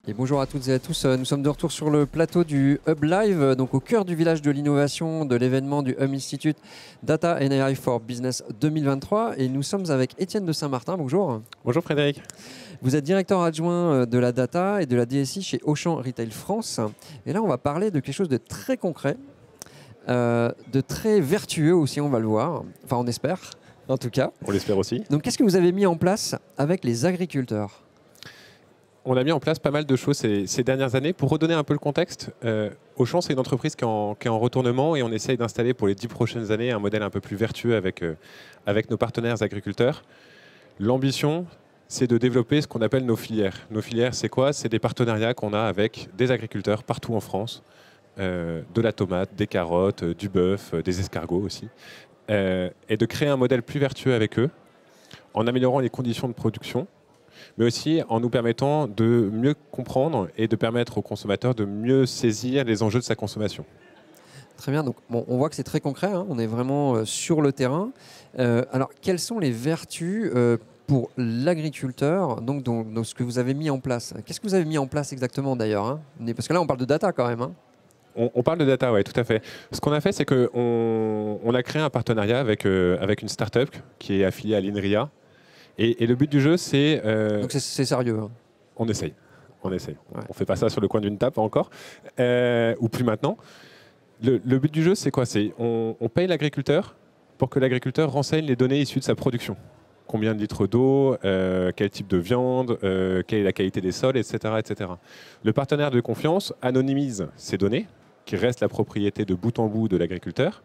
Et bonjour à toutes et à tous, nous sommes de retour sur le plateau du Hub Live, donc au cœur du village de l'innovation, de l'événement du Hub Institute Data and AI for Business 2023. Et nous sommes avec Étienne de Saint-Martin, bonjour. Bonjour Frédéric. Vous êtes directeur adjoint de la data et de la DSI chez Auchan Retail France. Et là, on va parler de quelque chose de très concret, de très vertueux aussi, on va le voir. Enfin, on espère, en tout cas. On l'espère aussi. Donc, qu'est-ce que vous avez mis en place avec les agriculteurs ? On a mis en place pas mal de choses ces dernières années. Pour redonner un peu le contexte, Auchan, c'est une entreprise qui est en retournement et on essaye d'installer pour les 10 prochaines années un modèle un peu plus vertueux avec nos partenaires agriculteurs. L'ambition, c'est de développer ce qu'on appelle nos filières. Nos filières, c'est quoi? C'est des partenariats qu'on a avec des agriculteurs partout en France, de la tomate, des carottes, du bœuf, des escargots aussi, et de créer un modèle plus vertueux avec eux, en améliorant les conditions de production, mais aussi en nous permettant de mieux comprendre et de permettre aux consommateurs de mieux saisir les enjeux de sa consommation. Très bien, donc bon, on voit que c'est très concret, hein, on est vraiment sur le terrain. Alors, quelles sont les vertus pour l'agriculteur, donc dans ce que vous avez mis en place? Qu'est-ce que vous avez mis en place exactement d'ailleurs, hein? Parce que là, on parle de data quand même. Hein. On parle de data, oui, tout à fait. Ce qu'on a fait, c'est qu'on a créé un partenariat avec une start-up qui est affiliée à l'INRIA. Et le but du jeu, c'est... Donc c'est sérieux. Hein. On essaye. Ouais. On ne fait pas ça sur le coin d'une table, pas encore. Ou plus maintenant. Le but du jeu, c'est quoi? C'est on paye l'agriculteur pour que l'agriculteur renseigne les données issues de sa production. Combien de litres d'eau, quel type de viande, quelle est la qualité des sols, etc., etc. Le partenaire de confiance anonymise ces données, qui restent la propriété de bout en bout de l'agriculteur.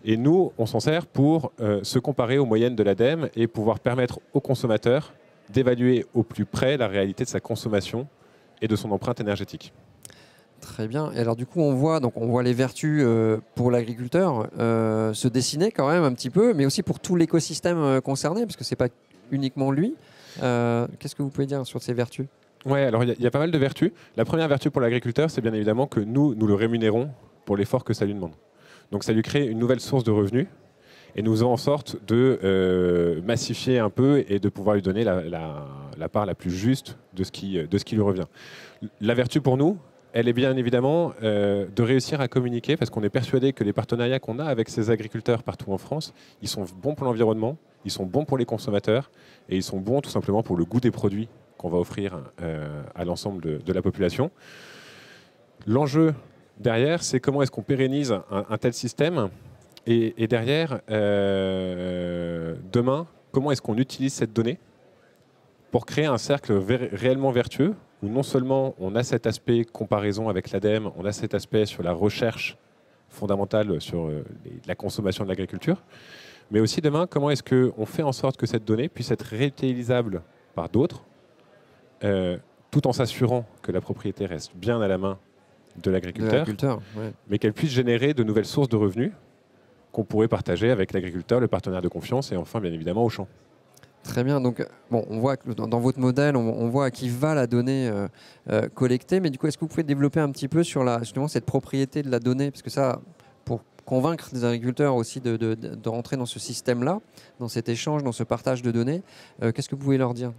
Et nous, on s'en sert pour se comparer aux moyennes de l'ADEME et pouvoir permettre aux consommateurs d'évaluer au plus près la réalité de sa consommation et de son empreinte énergétique. Très bien. Et alors du coup, on voit les vertus pour l'agriculteur se dessiner quand même un petit peu, mais aussi pour tout l'écosystème concerné, parce que ce n'est pas uniquement lui. Qu'est-ce que vous pouvez dire sur ces vertus? Oui, alors il y a pas mal de vertus. La première vertu pour l'agriculteur, c'est bien évidemment que nous le rémunérons pour l'effort que ça lui demande. Donc ça lui crée une nouvelle source de revenus et nous faisons en sorte de massifier un peu et de pouvoir lui donner la part la plus juste de ce qui lui revient. La vertu pour nous, elle est bien évidemment de réussir à communiquer parce qu'on est persuadé que les partenariats qu'on a avec ces agriculteurs partout en France, ils sont bons pour l'environnement, ils sont bons pour les consommateurs et ils sont bons tout simplement pour le goût des produits qu'on va offrir à l'ensemble de la population. L'enjeu derrière, c'est comment est-ce qu'on pérennise un tel système et derrière, demain, comment est-ce qu'on utilise cette donnée pour créer un cercle réellement vertueux où non seulement on a cet aspect comparaison avec l'ADEME, on a cet aspect sur la recherche fondamentale sur la consommation de l'agriculture, mais aussi demain, comment est-ce qu'on fait en sorte que cette donnée puisse être réutilisable par d'autres, tout en s'assurant que la propriété reste bien à la main de l'agriculteur, ouais. Mais qu'elle puisse générer de nouvelles sources de revenus qu'on pourrait partager avec l'agriculteur, le partenaire de confiance et enfin, bien évidemment, Auchan. Très bien. Donc, bon, on voit que dans votre modèle, on voit à qui va la donnée collectée. Mais du coup, est-ce que vous pouvez développer un petit peu sur justement cette propriété de la donnée? Parce que ça, pour convaincre des agriculteurs aussi de rentrer dans ce système-là, dans cet échange, dans ce partage de données, qu'est-ce que vous pouvez leur dire?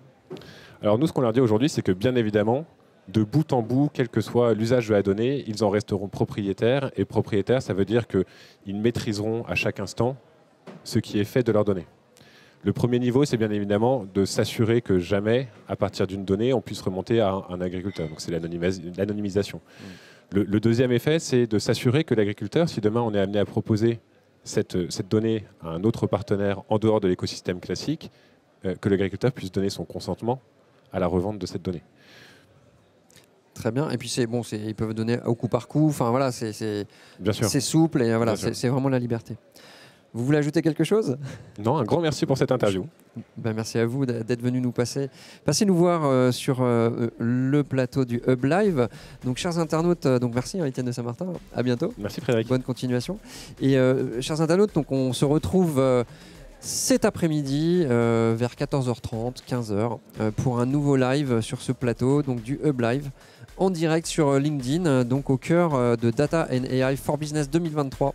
Alors nous, ce qu'on leur dit aujourd'hui, c'est que bien évidemment, de bout en bout, quel que soit l'usage de la donnée, ils en resteront propriétaires. Et propriétaires, ça veut dire qu'ils maîtriseront à chaque instant ce qui est fait de leurs données. Le premier niveau, c'est bien évidemment de s'assurer que jamais, à partir d'une donnée, on puisse remonter à un agriculteur. Donc c'est l'anonymisation. Le deuxième effet, c'est de s'assurer que l'agriculteur, si demain on est amené à proposer cette donnée à un autre partenaire en dehors de l'écosystème classique, que l'agriculteur puisse donner son consentement à la revente de cette donnée. Très bien. Et puis ils peuvent donner au coup par coup. Enfin voilà, c'est souple et voilà, c'est vraiment la liberté. Vous voulez ajouter quelque chose? Non, un grand merci pour cette interview. Ben, merci à vous d'être venu nous passer nous voir sur le plateau du Hub Live. Donc, chers internautes, merci Étienne de Saint-Martin. À bientôt. Merci Frédéric. Bonne continuation. Et chers internautes, donc on se retrouve cet après-midi vers 14h30, 15h pour un nouveau live sur ce plateau, donc du Hub Live, en direct sur LinkedIn, donc au cœur de Data and AI for Business 2023.